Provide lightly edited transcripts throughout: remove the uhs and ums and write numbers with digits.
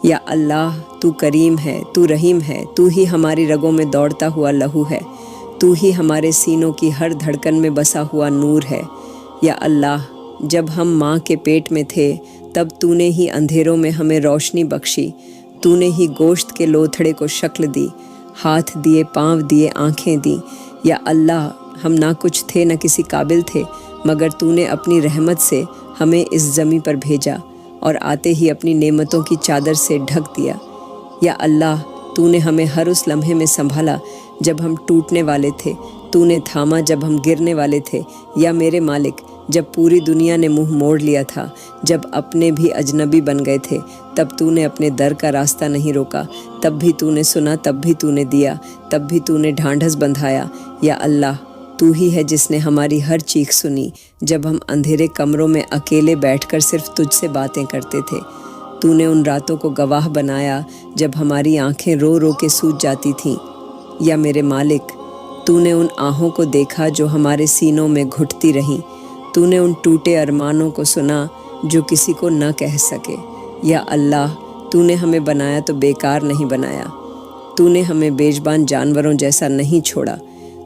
یا اللہ تو کریم ہے، تو رحیم ہے، تو ہی ہماری رگوں میں دوڑتا ہوا لہو ہے، تو ہی ہمارے سینوں کی ہر دھڑکن میں بسا ہوا نور ہے۔ یا اللہ جب ہم ماں کے پیٹ میں تھے تب تو نے ہی اندھیروں میں ہمیں روشنی بخشی، تو نے ہی گوشت کے لوتھڑے کو شکل دی، ہاتھ دیے، پاؤں دیے، آنکھیں دیں۔ یا اللہ ہم نہ کچھ تھے نہ کسی قابل تھے، مگر تو نے اپنی رحمت سے ہمیں اس زمیں پر بھیجا اور آتے ہی اپنی نعمتوں کی چادر سے ڈھک دیا۔ یا اللہ تو نے ہمیں ہر اس لمحے میں سنبھالا جب ہم ٹوٹنے والے تھے، تو نے تھاما جب ہم گرنے والے تھے۔ یا میرے مالک جب پوری دنیا نے منہ موڑ لیا تھا، جب اپنے بھی اجنبی بن گئے تھے، تب تو نے اپنے در کا راستہ نہیں روکا، تب بھی تو نے سنا، تب بھی تو نے دیا، تب بھی تو نے ڈھانڈھس بندھایا۔ یا اللہ تو ہی ہے جس نے ہماری ہر چیخ سنی جب ہم اندھیرے کمروں میں اکیلے بیٹھ کر صرف تجھ سے باتیں کرتے تھے۔ تو نے ان راتوں کو گواہ بنایا جب ہماری آنکھیں رو رو کے سوج جاتی تھیں۔ یا میرے مالک تو نے ان آہوں کو دیکھا جو ہمارے سینوں میں گھٹتی رہیں، تو نے ان ٹوٹے ارمانوں کو سنا جو کسی کو نہ کہہ سکے۔ یا اللہ تو نے ہمیں بنایا تو بیکار نہیں بنایا، تو نے ہمیں بیزبان جانوروں جیسا نہیں چھوڑا،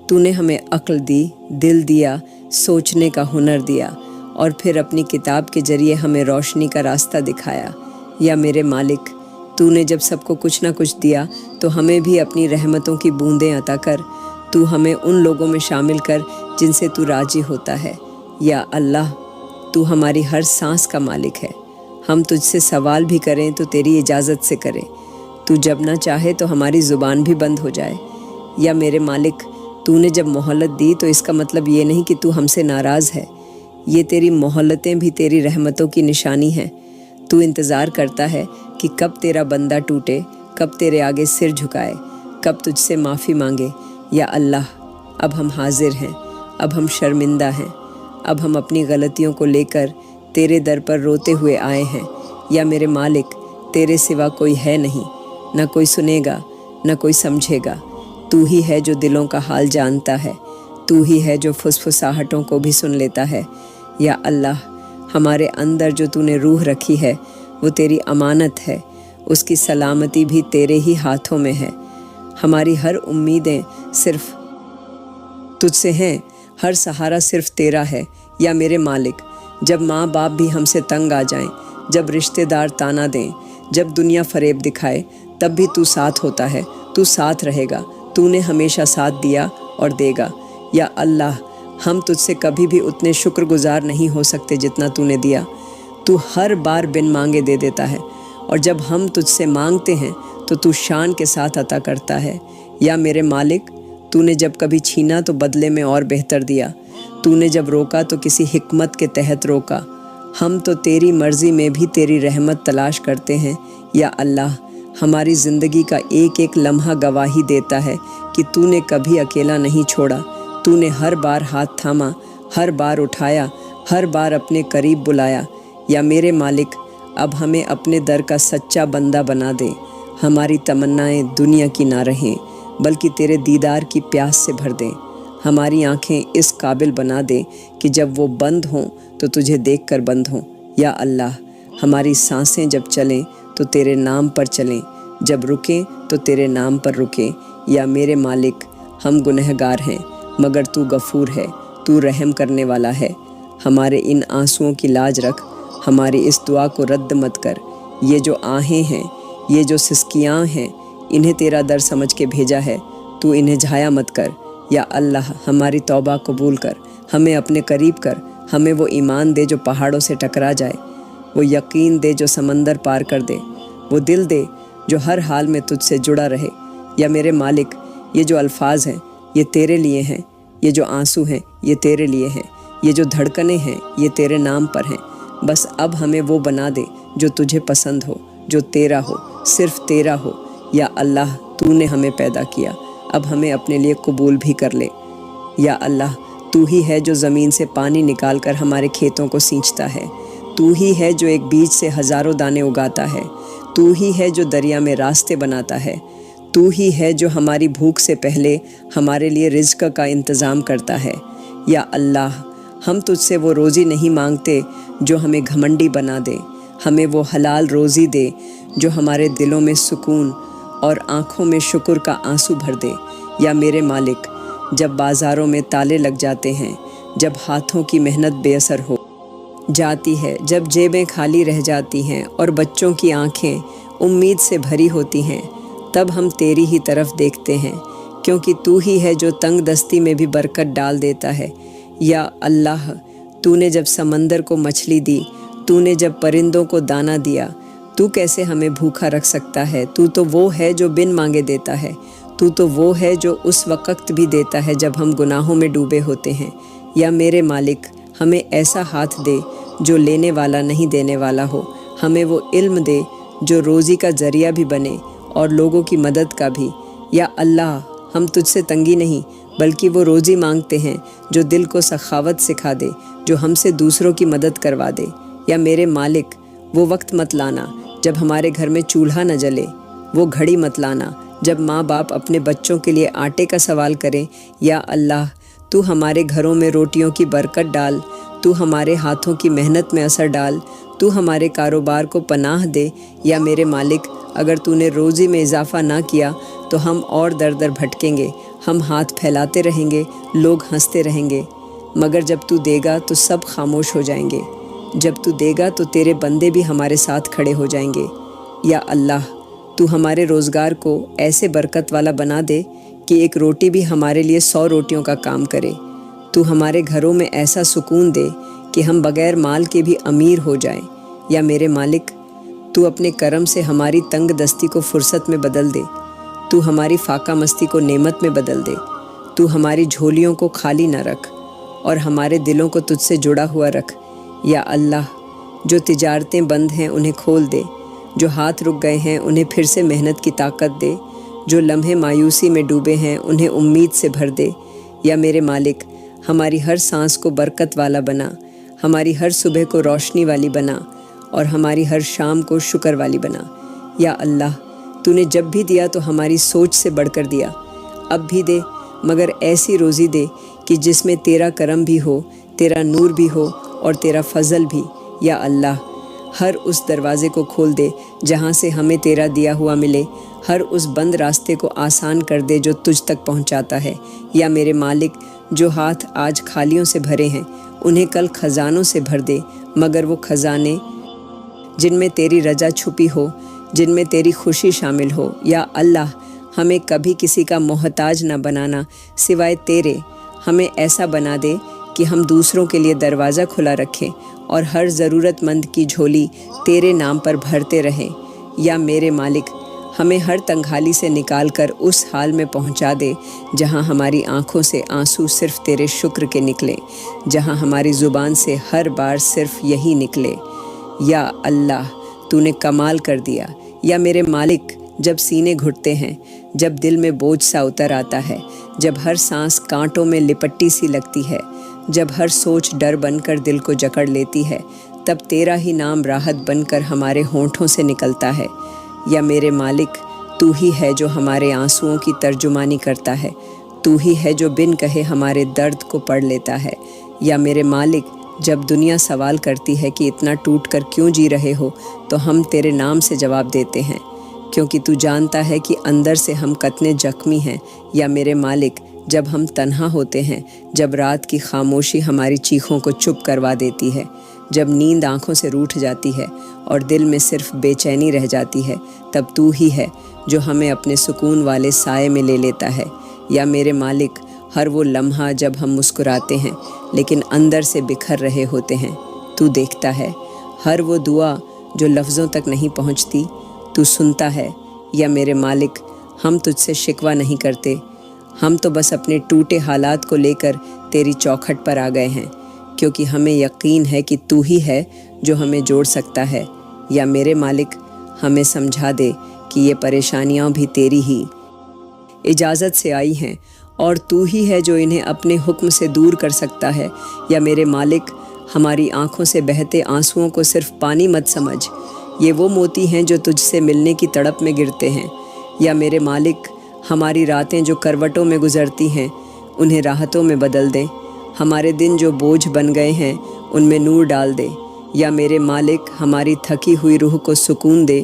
تو نے ہمیں عقل دی، دل دیا، سوچنے کا ہنر دیا، اور پھر اپنی کتاب کے ذریعے ہمیں روشنی کا راستہ دکھایا۔ یا میرے مالک تو نے جب سب کو کچھ نہ کچھ دیا تو ہمیں بھی اپنی رحمتوں کی بوندیں عطا کر، تو ہمیں ان لوگوں میں شامل کر جن سے تو راضی ہوتا ہے۔ یا اللہ تو ہماری ہر سانس کا مالک ہے، ہم تجھ سے سوال بھی کریں تو تیری اجازت سے کریں، تو جب نہ چاہے تو ہماری زبان بھی بند ہو جائے۔ یا میرے مالک تو نے جب مہلت دی تو اس کا مطلب یہ نہیں کہ تو ہم سے ناراض ہے، یہ تیری مہلتیں بھی تیری رحمتوں کی نشانی ہیں۔ تو انتظار کرتا ہے کہ کب تیرا بندہ ٹوٹے، کب تیرے آگے سر جھکائے، کب تجھ سے معافی مانگے۔ یا اللہ اب ہم حاضر ہیں، اب ہم شرمندہ ہیں، اب ہم اپنی غلطیوں کو لے کر تیرے در پر روتے ہوئے آئے ہیں۔ یا میرے مالک تیرے سوا کوئی ہے نہیں، نہ کوئی سنے گا نہ کوئی سمجھے گا، تو ہی ہے جو دلوں کا حال جانتا ہے، تو ہی ہے جو فسفساہٹوں کو بھی سن لیتا ہے۔ یا اللہ ہمارے اندر جو تو نے روح رکھی ہے وہ تیری امانت ہے، اس کی سلامتی بھی تیرے ہی ہاتھوں میں ہے۔ ہماری ہر امیدیں صرف تجھ سے ہیں، ہر سہارا صرف تیرا ہے۔ یا میرے مالک جب ماں باپ بھی ہم سے تنگ آ جائیں، جب رشتہ دار تانا دیں، جب دنیا فریب دکھائے، تب بھی تو ساتھ ہوتا ہے، تو ساتھ رہے گا، تو نے ہمیشہ ساتھ دیا اور دے گا۔ یا اللہ ہم تجھ سے کبھی بھی اتنے شکر گزار نہیں ہو سکتے جتنا تو نے دیا، تو ہر بار بن مانگے دے دیتا ہے، اور جب ہم تجھ سے مانگتے ہیں تو شان کے ساتھ عطا کرتا ہے۔ یا میرے مالک تو نے جب کبھی چھینا تو بدلے میں اور بہتر دیا، تو نے جب روکا تو کسی حکمت کے تحت روکا، ہم تو تیری مرضی میں بھی تیری رحمت تلاش کرتے ہیں۔ یا اللہ ہماری زندگی کا ایک ایک لمحہ گواہی دیتا ہے کہ تو نے کبھی اکیلا نہیں چھوڑا، تو نے ہر بار ہاتھ تھاما، ہر بار اٹھایا، ہر بار اپنے قریب بلایا۔ یا میرے مالک اب ہمیں اپنے در کا سچا بندہ بنا دے، ہماری تمنائیں دنیا کی نہ رہیں بلکہ تیرے دیدار کی پیاس سے بھر دیں، ہماری آنکھیں اس قابل بنا دے کہ جب وہ بند ہوں تو تجھے دیکھ کر بند ہوں۔ یا اللہ ہماری سانسیں جب چلیں تو تیرے نام پر چلیں، جب رکیں تو تیرے نام پر رکیں۔ یا میرے مالک ہم گنہگار ہیں مگر تو غفور ہے، تو رحم کرنے والا ہے، ہمارے ان آنسوؤں کی لاج رکھ، ہماری اس دعا کو رد مت کر۔ یہ جو آہیں ہیں، یہ جو سسکیاں ہیں، انہیں تیرا در سمجھ کے بھیجا ہے، تو انہیں جھایا مت کر۔ یا اللہ ہماری توبہ قبول کر، ہمیں اپنے قریب کر، ہمیں وہ ایمان دے جو پہاڑوں سے ٹکرا جائے، وہ یقین دے جو سمندر پار کر دے، وہ دل دے جو ہر حال میں تجھ سے جڑا رہے۔ یا میرے مالک یہ جو الفاظ ہیں یہ تیرے لیے ہیں، یہ جو آنسو ہیں یہ تیرے لیے ہیں، یہ جو دھڑکنیں ہیں یہ تیرے نام پر ہیں۔ بس اب ہمیں وہ بنا دے جو تجھے پسند ہو، جو تیرا ہو، صرف تیرا ہو۔ یا اللہ تو نے ہمیں پیدا کیا، اب ہمیں اپنے لیے قبول بھی کر لے۔ یا اللہ تو ہی ہے جو زمین سے پانی نکال کر ہمارے کھیتوں کو سینچتا ہے، تو ہی ہے جو ایک بیج سے ہزاروں دانے اگاتا ہے، تو ہی ہے جو دریا میں راستے بناتا ہے، تو ہی ہے جو ہماری بھوک سے پہلے ہمارے لیے رزق کا انتظام کرتا ہے۔ یا اللہ ہم تجھ سے وہ روزی نہیں مانگتے جو ہمیں گھمنڈی بنا دے، ہمیں وہ حلال روزی دے جو ہمارے دلوں میں سکون اور آنکھوں میں شکر کا آنسو بھر دے۔ یا میرے مالک، جب بازاروں میں تالے لگ جاتے ہیں، جب ہاتھوں کی محنت بے اثر ہو جاتی ہے، جب جیبیں خالی رہ جاتی ہیں اور بچوں کی آنکھیں امید سے بھری ہوتی ہیں، تب ہم تیری ہی طرف دیکھتے ہیں، کیونکہ تو ہی ہے جو تنگ دستی میں بھی برکت ڈال دیتا ہے۔ یا اللہ، تو نے جب سمندر کو مچھلی دی، تو نے جب پرندوں کو دانہ دیا، تو کیسے ہمیں بھوکا رکھ سکتا ہے؟ تو تو وہ ہے جو بن مانگے دیتا ہے، تو تو وہ ہے جو اس وقت بھی دیتا ہے جب ہم گناہوں میں ڈوبے ہوتے ہیں۔ یا میرے مالک، ہمیں ایسا ہاتھ دے جو لینے والا نہیں دینے والا ہو، ہمیں وہ علم دے جو روزی کا ذریعہ بھی بنے اور لوگوں کی مدد کا بھی۔ یا اللہ، ہم تجھ سے تنگی نہیں بلکہ وہ روزی مانگتے ہیں جو دل کو سخاوت سکھا دے، جو ہم سے دوسروں کی مدد کروا دے۔ یا میرے مالک، وہ وقت مت لانا جب ہمارے گھر میں چولہا نہ جلے، وہ گھڑی مت لانا جب ماں باپ اپنے بچوں کے لیے آٹے کا سوال کریں۔ یا اللہ، تو ہمارے گھروں میں روٹیوں کی برکت ڈال، تو ہمارے ہاتھوں کی محنت میں اثر ڈال، تو ہمارے کاروبار کو پناہ دے۔ یا میرے مالک، اگر تو نے روزی میں اضافہ نہ کیا تو ہم اور در در بھٹکیں گے، ہم ہاتھ پھیلاتے رہیں گے، لوگ ہنستے رہیں گے، مگر جب تو دے گا تو سب خاموش ہو جائیں گے۔ جب تو دے گا تو تیرے بندے بھی ہمارے ساتھ کھڑے ہو جائیں گے۔ یا اللہ، تو ہمارے روزگار کو ایسے برکت والا بنا دے کہ ایک روٹی بھی ہمارے لیے 100 روٹیوں کا کام کرے۔ تو ہمارے گھروں میں ایسا سکون دے کہ ہم بغیر مال کے بھی امیر ہو جائیں۔ یا میرے مالک، تو اپنے کرم سے ہماری تنگ دستی کو فرصت میں بدل دے، تو ہماری فاقہ مستی کو نعمت میں بدل دے، تو ہماری جھولیوں کو خالی نہ رکھ اور ہمارے دلوں کو تجھ سے جڑا ہوا رکھ۔ یا اللہ، جو تجارتیں بند ہیں انہیں کھول دے، جو ہاتھ رک گئے ہیں انہیں پھر سے محنت کی طاقت دے، جو لمحے مایوسی میں ڈوبے ہیں انہیں امید سے بھر دے۔ یا میرے مالک، ہماری ہر سانس کو برکت والا بنا، ہماری ہر صبح کو روشنی والی بنا اور ہماری ہر شام کو شکر والی بنا۔ یا اللہ، تو نے جب بھی دیا تو ہماری سوچ سے بڑھ کر دیا، اب بھی دے، مگر ایسی روزی دے کہ جس میں تیرا کرم بھی ہو، تیرا نور بھی ہو اور تیرا فضل بھی۔ یا اللہ، ہر اس دروازے کو کھول دے جہاں سے ہمیں تیرا دیا ہوا ملے، ہر اس بند راستے کو آسان کر دے جو تجھ تک پہنچاتا ہے۔ یا میرے مالک، جو ہاتھ آج خالیوں سے بھرے ہیں انہیں کل خزانوں سے بھر دے، مگر وہ خزانے جن میں تیری رضا چھپی ہو، جن میں تیری خوشی شامل ہو۔ یا اللہ، ہمیں کبھی کسی کا محتاج نہ بنانا سوائے تیرے، ہمیں ایسا بنا دے کہ ہم دوسروں کے لیے دروازہ کھلا رکھیں اور ہر ضرورت مند کی جھولی تیرے نام پر بھرتے رہیں۔ یا میرے مالک، ہمیں ہر تنگحالی سے نکال کر اس حال میں پہنچا دے جہاں ہماری آنکھوں سے آنسو صرف تیرے شکر کے نکلیں، جہاں ہماری زبان سے ہر بار صرف یہی نکلے۔ یا اللہ، تو نے کمال کر دیا۔ یا میرے مالک، جب سینے گھٹتے ہیں، جب دل میں بوجھ سا اتر آتا ہے، جب ہر سانس کانٹوں میں لپٹی سی لگتی ہے، جب ہر سوچ ڈر بن کر دل کو جکڑ لیتی ہے، تب تیرا ہی نام راحت بن کر ہمارے ہونٹوں سے نکلتا ہے۔ یا میرے مالک، تو ہی ہے جو ہمارے آنسوؤں کی ترجمانی کرتا ہے، تو ہی ہے جو بن کہے ہمارے درد کو پڑھ لیتا ہے۔ یا میرے مالک، جب دنیا سوال کرتی ہے کہ اتنا ٹوٹ کر کیوں جی رہے ہو، تو ہم تیرے نام سے جواب دیتے ہیں، کیونکہ تو جانتا ہے کہ اندر سے ہم کتنے زخمی ہیں۔ یا میرے مالک، جب ہم تنہا ہوتے ہیں، جب رات کی خاموشی ہماری چیخوں کو چپ کروا دیتی ہے، جب نیند آنکھوں سے روٹھ جاتی ہے اور دل میں صرف بے چینی رہ جاتی ہے، تب تو ہی ہے جو ہمیں اپنے سکون والے سائے میں لے لیتا ہے۔ یا میرے مالک، ہر وہ لمحہ جب ہم مسکراتے ہیں لیکن اندر سے بکھر رہے ہوتے ہیں، تو دیکھتا ہے، ہر وہ دعا جو لفظوں تک نہیں پہنچتی، تو سنتا ہے۔ یا میرے مالک، ہم تجھ سے شکوہ نہیں کرتے، ہم تو بس اپنے ٹوٹے حالات کو لے کر تیری چوکھٹ پر آ گئے ہیں، کیونکہ ہمیں یقین ہے کہ تو ہی ہے جو ہمیں جوڑ سکتا ہے۔ یا میرے مالک، ہمیں سمجھا دے کہ یہ پریشانیاں بھی تیری ہی اجازت سے آئی ہیں اور تو ہی ہے جو انہیں اپنے حکم سے دور کر سکتا ہے۔ یا میرے مالک، ہماری آنکھوں سے بہتے آنسوؤں کو صرف پانی مت سمجھ، یہ وہ موتی ہیں جو تجھ سے ملنے کی تڑپ میں گرتے ہیں۔ یا میرے مالک، ہماری راتیں جو کروٹوں میں گزرتی ہیں انہیں راحتوں میں بدل دے، ہمارے دن جو بوجھ بن گئے ہیں ان میں نور ڈال دے۔ یا میرے مالک، ہماری تھکی ہوئی روح کو سکون دے،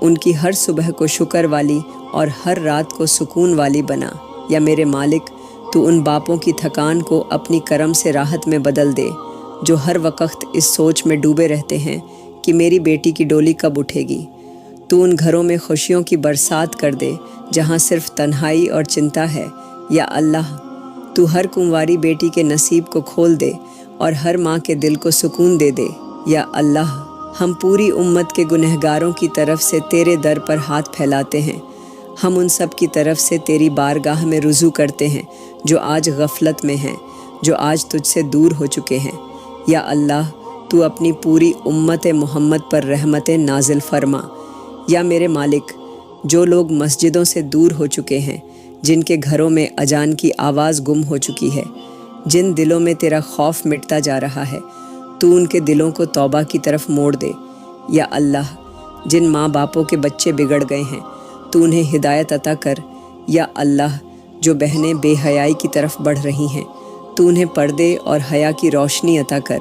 ان کی ہر صبح کو شکر والی اور ہر رات کو سکون والی بنا۔ یا میرے مالک تو ان باپوں کی تھکان کو اپنی کرم سے راحت میں بدل دے جو ہر وقت اس سوچ میں ڈوبے رہتے ہیں کہ میری بیٹی کی ڈولی کب اٹھے گی۔ تو ان گھروں میں خوشیوں کی برسات کر دے جہاں صرف تنہائی اور چنتا ہے۔ یا اللہ تو ہر کنواری بیٹی کے نصیب کو کھول دے اور ہر ماں کے دل کو سکون دے دے۔ یا اللہ ہم پوری امت کے گنہگاروں کی طرف سے تیرے در پر ہاتھ پھیلاتے ہیں۔ ہم ان سب کی طرف سے تیری بارگاہ میں رجوع کرتے ہیں جو آج غفلت میں ہیں، جو آج تجھ سے دور ہو چکے ہیں۔ یا اللہ تو اپنی پوری امت محمد پر رحمت نازل فرما۔ یا میرے مالک جو لوگ مسجدوں سے دور ہو چکے ہیں، جن کے گھروں میں اذان کی آواز گم ہو چکی ہے، جن دلوں میں تیرا خوف مٹتا جا رہا ہے، تو ان کے دلوں کو توبہ کی طرف موڑ دے۔ یا اللہ جن ماں باپوں کے بچے بگڑ گئے ہیں تو انہیں ہدایت عطا کر۔ یا اللہ جو بہنیں بے حیائی کی طرف بڑھ رہی ہیں تو انہیں پردے اور حیا کی روشنی عطا کر۔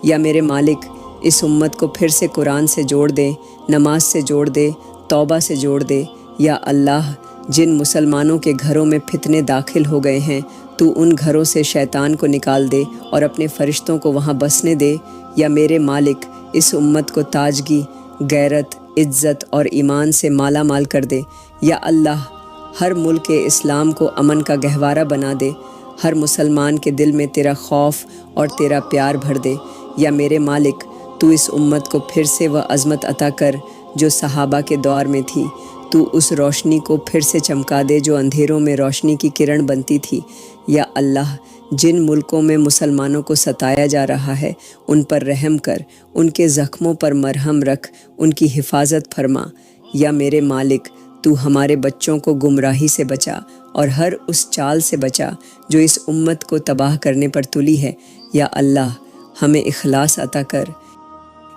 یا میرے مالک اس امت کو پھر سے قرآن سے جوڑ دے، نماز سے جوڑ دے، توبہ سے جوڑ دے۔ یا اللہ جن مسلمانوں کے گھروں میں فتنے داخل ہو گئے ہیں تو ان گھروں سے شیطان کو نکال دے اور اپنے فرشتوں کو وہاں بسنے دے۔ یا میرے مالک اس امت کو تاجگی، غیرت، عزت اور ایمان سے مالا مال کر دے۔ یا اللہ ہر ملک اسلام کو امن کا گہوارہ بنا دے، ہر مسلمان کے دل میں تیرا خوف اور تیرا پیار بھر دے۔ یا میرے مالک تو اس امت کو پھر سے وہ عظمت عطا کر جو صحابہ کے دور میں تھی۔ تو اس روشنی کو پھر سے چمکا دے جو اندھیروں میں روشنی کی کرن بنتی تھی۔ یا اللہ جن ملکوں میں مسلمانوں کو ستایا جا رہا ہے ان پر رحم کر، ان کے زخموں پر مرہم رکھ، ان کی حفاظت فرما۔ یا میرے مالک تو ہمارے بچوں کو گمراہی سے بچا اور ہر اس چال سے بچا جو اس امت کو تباہ کرنے پر تلی ہے۔ یا اللہ ہمیں اخلاص عطا کر،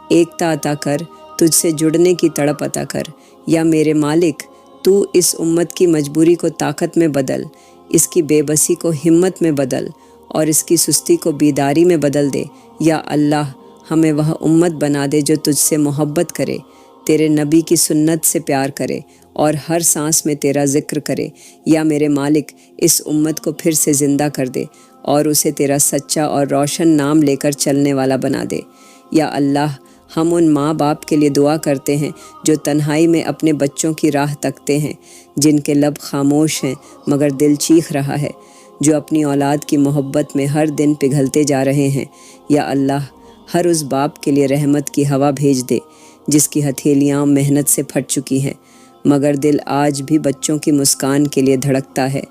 ایکتا عطا کر، تجھ سے جڑنے کی تڑپ عطا کر۔ یا میرے مالک تو اس امت کی مجبوری کو طاقت میں بدل، اس کی بے بسی کو ہمت میں بدل اور اس کی سستی کو بیداری میں بدل دے۔ یا اللہ ہمیں وہ امت بنا دے جو تجھ سے محبت کرے، تیرے نبی کی سنت سے پیار کرے اور ہر سانس میں تیرا ذکر کرے۔ یا میرے مالک اس امت کو پھر سے زندہ کر دے اور اسے تیرا سچا اور روشن نام لے کر چلنے والا بنا دے۔ یا اللہ ہم ان ماں باپ کے لیے دعا کرتے ہیں جو تنہائی میں اپنے بچوں کی راہ تکتے ہیں، جن کے لب خاموش ہیں مگر دل چیخ رہا ہے، جو اپنی اولاد کی محبت میں ہر دن پگھلتے جا رہے ہیں۔ یا اللہ ہر اس باپ کے لیے رحمت کی ہوا بھیج دے جس کی ہتھیلیاں محنت سے پھٹ چکی ہیں مگر دل آج بھی بچوں کی مسکان کے لیے دھڑکتا ہے۔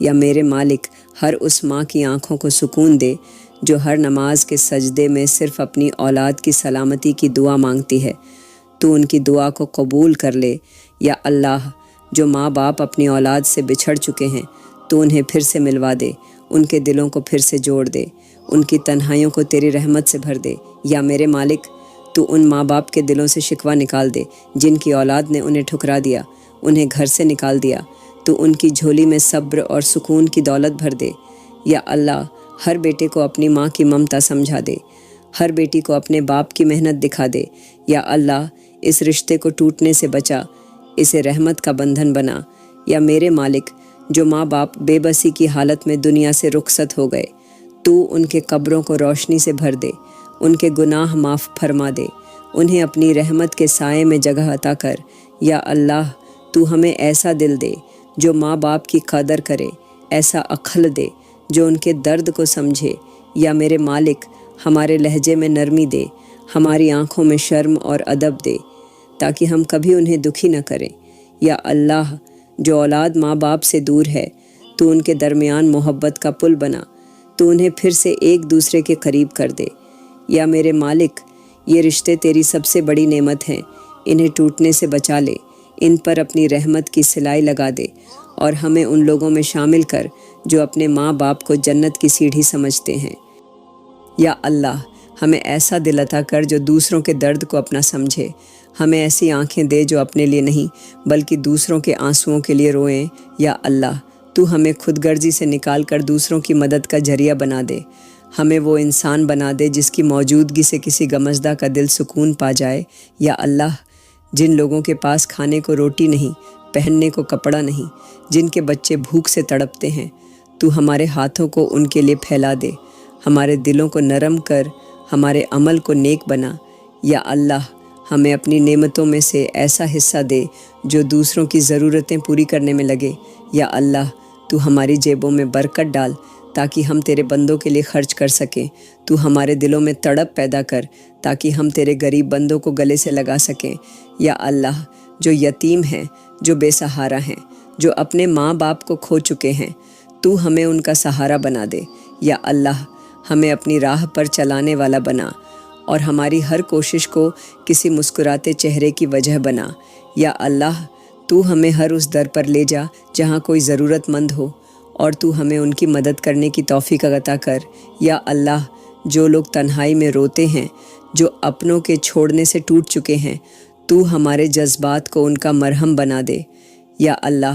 یا میرے مالک ہر اس ماں کی آنکھوں کو سکون دے جو ہر نماز کے سجدے میں صرف اپنی اولاد کی سلامتی کی دعا مانگتی ہے، تو ان کی دعا کو قبول کر لے۔ یا اللہ جو ماں باپ اپنی اولاد سے بچھڑ چکے ہیں تو انہیں پھر سے ملوا دے، ان کے دلوں کو پھر سے جوڑ دے، ان کی تنہائیوں کو تیری رحمت سے بھر دے۔ یا میرے مالک تو ان ماں باپ کے دلوں سے شکوہ نکال دے جن کی اولاد نے انہیں ٹھکرا دیا، انہیں گھر سے نکال دیا، تو ان کی جھولی میں صبر اور سکون کی دولت بھر دے۔ یا اللہ ہر بیٹے کو اپنی ماں کی ممتا سمجھا دے، ہر بیٹی کو اپنے باپ کی محنت دکھا دے۔ یا اللہ اس رشتے کو ٹوٹنے سے بچا، اسے رحمت کا بندھن بنا۔ یا میرے مالک جو ماں باپ بے بسی کی حالت میں دنیا سے رخصت ہو گئے تو ان کے قبروں کو روشنی سے بھر دے، ان کے گناہ معاف فرما دے، انہیں اپنی رحمت کے سائے میں جگہ عطا کر۔ یا اللہ تو ہمیں ایسا دل دے جو ماں باپ کی قدر کرے، ایسا عقل دے جو ان کے درد کو سمجھے۔ یا میرے مالک ہمارے لہجے میں نرمی دے، ہماری آنکھوں میں شرم اور ادب دے تاکہ ہم کبھی انہیں دکھی نہ کریں۔ یا اللہ جو اولاد ماں باپ سے دور ہے تو ان کے درمیان محبت کا پل بنا، تو انہیں پھر سے ایک دوسرے کے قریب کر دے۔ یا میرے مالک یہ رشتے تیری سب سے بڑی نعمت ہیں، انہیں ٹوٹنے سے بچا لے، ان پر اپنی رحمت کی سلائی لگا دے اور ہمیں ان لوگوں میں شامل کر جو اپنے ماں باپ کو جنت کی سیڑھی سمجھتے ہیں۔ یا اللہ ہمیں ایسا دل عطا کر جو دوسروں کے درد کو اپنا سمجھے، ہمیں ایسی آنکھیں دے جو اپنے لیے نہیں بلکہ دوسروں کے آنسوؤں کے لیے روئیں۔ یا اللہ تو ہمیں خود غرضی سے نکال کر دوسروں کی مدد کا ذریعہ بنا دے، ہمیں وہ انسان بنا دے جس کی موجودگی سے کسی گمزدہ کا دل سکون پا جائے۔ یا اللہ جن لوگوں کے پاس کھانے کو روٹی نہیں، پہننے کو کپڑا نہیں، جن کے بچے بھوک سے تڑپتے ہیں، تو ہمارے ہاتھوں کو ان کے لیے پھیلا دے، ہمارے دلوں کو نرم کر، ہمارے عمل کو نیک بنا۔ یا اللہ، ہمیں اپنی نعمتوں میں سے ایسا حصہ دے جو دوسروں کی ضرورتیں پوری کرنے میں لگے۔ یا اللہ، تو ہماری جیبوں میں برکت ڈال تاکہ ہم تیرے بندوں کے لیے خرچ کر سکیں۔ تو ہمارے دلوں میں تڑپ پیدا کر تاکہ ہم تیرے غریب بندوں کو گلے سے لگا سکیں۔ یا اللہ، جو یتیم ہیں، جو بے سہارا ہیں، جو اپنے ماں باپ کو کھو چکے ہیں، تو ہمیں ان کا سہارا بنا دے۔ یا اللہ، ہمیں اپنی راہ پر چلانے والا بنا اور ہماری ہر کوشش کو کسی مسکراتے چہرے کی وجہ بنا۔ یا اللہ، تو ہمیں ہر اس در پر لے جا جہاں کوئی ضرورت مند ہو، اور تو ہمیں ان کی مدد کرنے کی توفیق عطا کر۔ یا اللہ، جو لوگ تنہائی میں روتے ہیں، جو اپنوں کے چھوڑنے سے ٹوٹ چکے ہیں، تو ہمارے جذبات کو ان کا مرہم بنا دے۔ یا اللہ،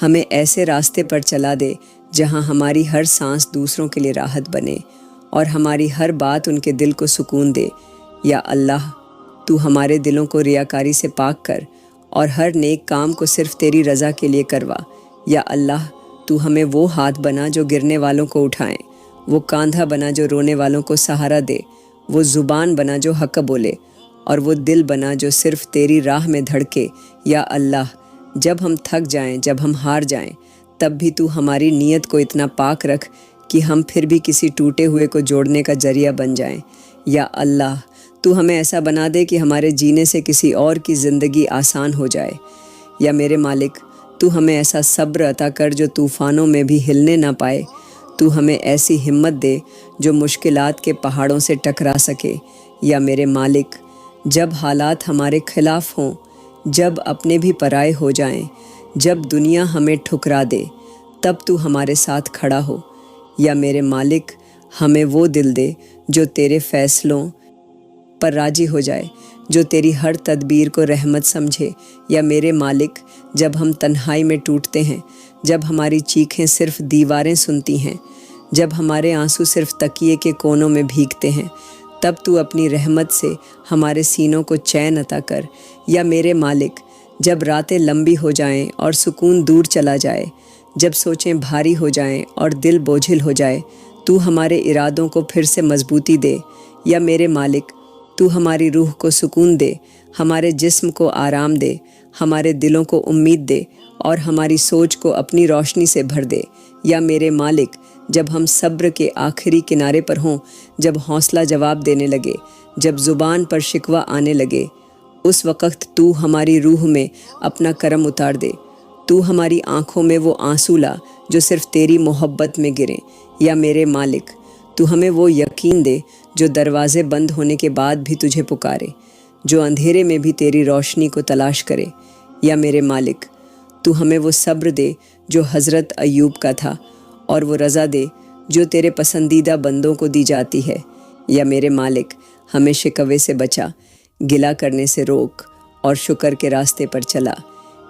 ہمیں ایسے راستے پر چلا دے جہاں ہماری ہر سانس دوسروں کے لیے راحت بنے اور ہماری ہر بات ان کے دل کو سکون دے۔ یا اللہ، تو ہمارے دلوں کو ریاکاری سے پاک کر اور ہر نیک کام کو صرف تیری رضا کے لیے کروا۔ یا اللہ، تو ہمیں وہ ہاتھ بنا جو گرنے والوں کو اٹھائیں، وہ کاندھا بنا جو رونے والوں کو سہارا دے، وہ زبان بنا جو حق بولے، اور وہ دل بنا جو صرف تیری راہ میں دھڑکے۔ یا اللہ، جب ہم تھک جائیں، جب ہم ہار جائیں، تب بھی تو ہماری نیت کو اتنا پاک رکھ کہ ہم پھر بھی کسی ٹوٹے ہوئے کو جوڑنے کا ذریعہ بن جائیں۔ یا اللہ، تو ہمیں ایسا بنا دے کہ ہمارے جینے سے کسی اور کی زندگی آسان ہو جائے۔ یا میرے مالک، تو ہمیں ایسا صبر عطا کر جو طوفانوں میں بھی ہلنے نہ پائے۔ تو ہمیں ایسی ہمت دے جو مشکلات کے پہاڑوں سے ٹکرا سکے۔ یا میرے مالک، جب حالات ہمارے خلاف ہوں، جب اپنے بھی پرائے ہو جائیں، جب دنیا ہمیں ٹھکرا دے، تب تو ہمارے ساتھ کھڑا ہو۔ یا میرے مالک، ہمیں وہ دل دے جو تیرے فیصلوں پر راضی ہو جائے، جو تیری ہر تدبیر کو رحمت سمجھے۔ یا میرے مالک، جب ہم تنہائی میں ٹوٹتے ہیں، جب ہماری چیخیں صرف دیواریں سنتی ہیں، جب ہمارے آنسو صرف تکیے کے کونوں میں بھیگتے ہیں، تب تو اپنی رحمت سے ہمارے سینوں کو چین عطا کر۔ یا میرے مالک، جب راتیں لمبی ہو جائیں اور سکون دور چلا جائے، جب سوچیں بھاری ہو جائیں اور دل بوجھل ہو جائے، تو ہمارے ارادوں کو پھر سے مضبوطی دے۔ یا میرے مالک، تو ہماری روح کو سکون دے، ہمارے جسم کو آرام دے، ہمارے دلوں کو امید دے اور ہماری سوچ کو اپنی روشنی سے بھر دے۔ یا میرے مالک، جب ہم صبر کے آخری کنارے پر ہوں، جب حوصلہ جواب دینے لگے، جب زبان پر شکوہ آنے لگے، اس وقت تو ہماری روح میں اپنا کرم اتار دے۔ تو ہماری آنکھوں میں وہ آنسو لا جو صرف تیری محبت میں گریں۔ یا میرے مالک، تو ہمیں وہ یقین دے جو دروازے بند ہونے کے بعد بھی تجھے پکارے، جو اندھیرے میں بھی تیری روشنی کو تلاش کرے۔ یا میرے مالک، تو ہمیں وہ صبر دے جو حضرت ایوب کا تھا، اور وہ رضا دے جو تیرے پسندیدہ بندوں کو دی جاتی ہے۔ یا میرے مالک، ہمیں شکوے سے بچا، گلہ کرنے سے روک اور شکر کے راستے پر چلا۔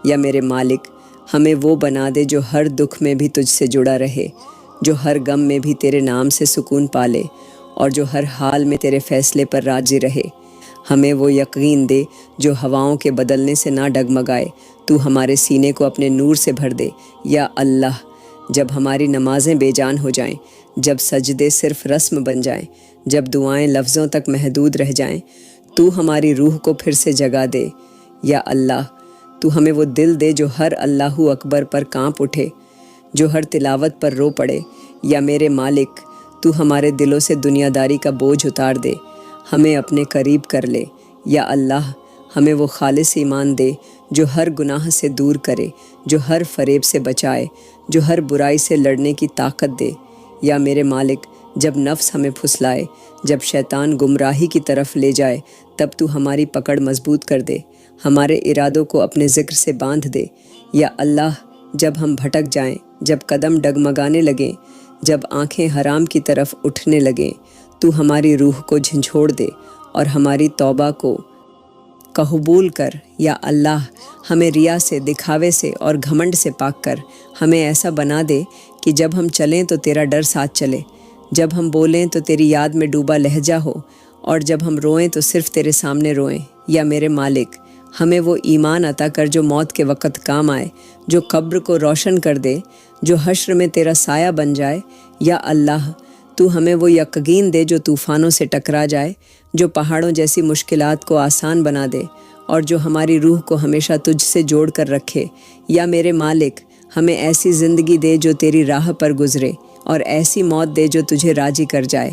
یا میرے مالک، ہمیں وہ بنا دے جو ہر دکھ میں بھی تجھ سے جڑا رہے، جو ہر غم میں بھی تیرے نام سے سکون پالے، اور جو ہر حال میں تیرے فیصلے پر راضی رہے۔ ہمیں وہ یقین دے جو ہواؤں کے بدلنے سے نہ ڈگمگائے، تو ہمارے سینے کو اپنے نور سے بھر دے۔ یا اللہ، جب ہماری نمازیں بے جان ہو جائیں، جب سجدے صرف رسم بن جائیں، جب دعائیں لفظوں تک محدود رہ جائیں، تو ہماری روح کو پھر سے جگا دے۔ یا اللہ، تو ہمیں وہ دل دے جو ہر اللہ اکبر پر کانپ اٹھے، جو ہر تلاوت پر رو پڑے۔ یا میرے مالک، تو ہمارے دلوں سے دنیا داری کا بوجھ اتار دے، ہمیں اپنے قریب کر لے۔ یا اللہ، ہمیں وہ خالص ایمان دے جو ہر گناہ سے دور کرے، جو ہر فریب سے بچائے، جو ہر برائی سے لڑنے کی طاقت دے۔ یا میرے مالک، جب نفس ہمیں پھسلائے، جب شیطان گمراہی کی طرف لے جائے، تب تو ہماری پکڑ مضبوط کر دے، ہمارے ارادوں کو اپنے ذکر سے باندھ دے۔ یا اللہ، جب ہم بھٹک جائیں، جب قدم ڈگمگانے لگیں، جب آنکھیں حرام کی طرف اٹھنے لگیں، تو ہماری روح کو جھنجھوڑ دے اور ہماری توبہ کو قبول کر۔ یا اللہ، ہمیں ریا سے، دکھاوے سے اور گھمنڈ سے پاک کر۔ ہمیں ایسا بنا دے کہ جب ہم چلیں تو تیرا ڈر ساتھ چلے، جب ہم بولیں تو تیری یاد میں ڈوبا لہجہ ہو، اور جب ہم روئیں تو صرف تیرے سامنے روئیں۔ یا میرے مالک، ہمیں وہ ایمان عطا کر جو موت کے وقت کام آئے، جو قبر کو روشن کر دے، جو حشر میں تیرا سایہ بن جائے۔ یا اللہ تو ہمیں وہ یقین دے جو طوفانوں سے ٹکرا جائے، جو پہاڑوں جیسی مشکلات کو آسان بنا دے، اور جو ہماری روح کو ہمیشہ تجھ سے جوڑ کر رکھے۔ یا میرے مالک ہمیں ایسی زندگی دے جو تیری راہ پر گزرے، اور ایسی موت دے جو تجھے راضی کر جائے۔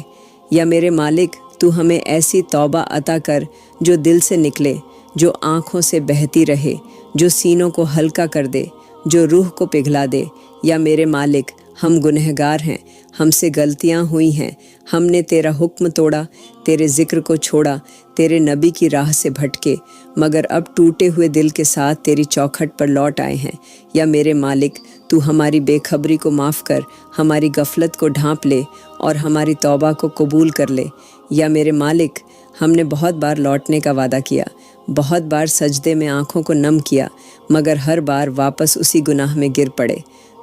یا میرے مالک تو ہمیں ایسی توبہ عطا کر جو دل سے نکلے، جو آنکھوں سے بہتی رہے، جو سینوں کو ہلکا کر دے، جو روح کو پگھلا دے۔ یا میرے مالک ہم گنہگار ہیں، ہم سے غلطیاں ہوئی ہیں، ہم نے تیرا حکم توڑا، تیرے ذکر کو چھوڑا، تیرے نبی کی راہ سے بھٹکے، مگر اب ٹوٹے ہوئے دل کے ساتھ تیری چوکھٹ پر لوٹ آئے ہیں۔ یا میرے مالک تو ہماری بے خبری کو معاف کر، ہماری غفلت کو ڈھانپ لے، اور ہماری توبہ کو قبول کر لے۔ یا میرے مالک ہم نے بہت بار لوٹنے کا وعدہ کیا، بہت بار سجدے میں آنکھوں کو نم کیا، مگر ہر بار واپس اسی گناہ میں گر پڑے۔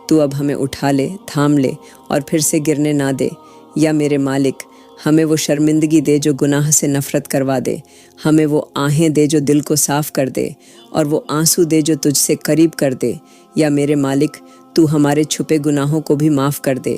تو اب ہمیں اٹھا لے، تھام لے، اور پھر سے گرنے نہ دے۔ یا میرے مالک ہمیں وہ شرمندگی دے جو گناہ سے نفرت کروا دے، ہمیں وہ آہیں دے جو دل کو صاف کر دے، اور وہ آنسو دے جو تجھ سے قریب کر دے۔ یا میرے مالک تو ہمارے چھپے گناہوں کو بھی معاف کر دے،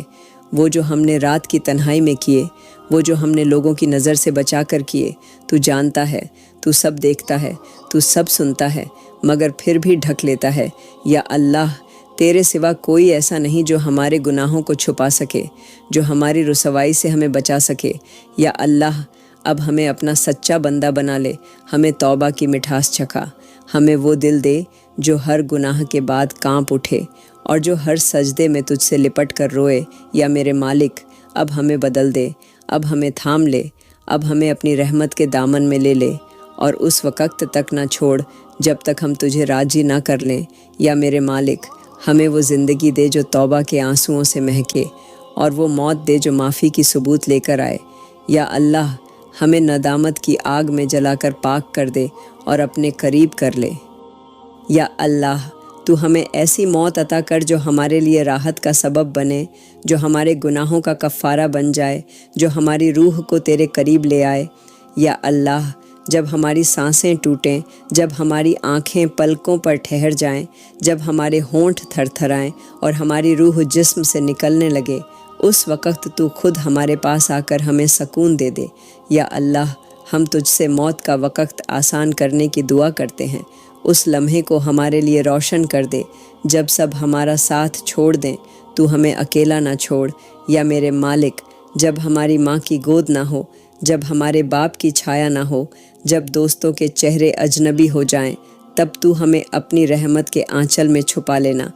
وہ جو ہم نے رات کی تنہائی میں کیے، وہ جو ہم نے لوگوں کی نظر سے بچا کر کیے۔ تو جانتا ہے، تو سب دیکھتا ہے، تو سب سنتا ہے، مگر پھر بھی ڈھک لیتا ہے۔ یا اللہ تیرے سوا کوئی ایسا نہیں جو ہمارے گناہوں کو چھپا سکے، جو ہماری رسوائی سے ہمیں بچا سکے۔ یا اللہ اب ہمیں اپنا سچا بندہ بنا لے، ہمیں توبہ کی مٹھاس چکھا، ہمیں وہ دل دے جو ہر گناہ کے بعد کانپ اٹھے، اور جو ہر سجدے میں تجھ سے لپٹ کر روئے۔ یا میرے مالک اب ہمیں بدل دے، اب ہمیں تھام لے، اب ہمیں اپنی رحمت کے دامن میں لے لے، اور اس وقت تک نہ چھوڑ جب تک ہم تجھے راضی نہ کر لیں۔ یا میرے مالک ہمیں وہ زندگی دے جو توبہ کے آنسوؤں سے مہکے، اور وہ موت دے جو معافی کی ثبوت لے کر آئے۔ یا اللہ ہمیں ندامت کی آگ میں جلا کر پاک کر دے اور اپنے قریب کر لے۔ یا اللہ تو ہمیں ایسی موت عطا کر جو ہمارے لیے راحت کا سبب بنے، جو ہمارے گناہوں کا کفارہ بن جائے، جو ہماری روح کو تیرے قریب لے آئے۔ یا اللہ جب ہماری سانسیں ٹوٹیں، جب ہماری آنکھیں پلکوں پر ٹھہر جائیں، جب ہمارے ہونٹ تھر تھرائیں اور ہماری روح جسم سے نکلنے لگے، اس وقت تو خود ہمارے پاس آ کر ہمیں سکون دے دے۔ یا اللہ ہم تجھ سے موت کا وقت آسان کرنے کی دعا کرتے ہیں، اس لمحے کو ہمارے لیے روشن کر دے جب سب ہمارا ساتھ چھوڑ دیں، تو ہمیں اکیلا نہ چھوڑ۔ یا میرے مالک جب ہماری ماں کی گود نہ ہو، جب ہمارے باپ کی چھایا نہ ہو، جب دوستوں کے چہرے اجنبی ہو جائیں، تب تو ہمیں اپنی رحمت کے آنچل میں چھپا لینا۔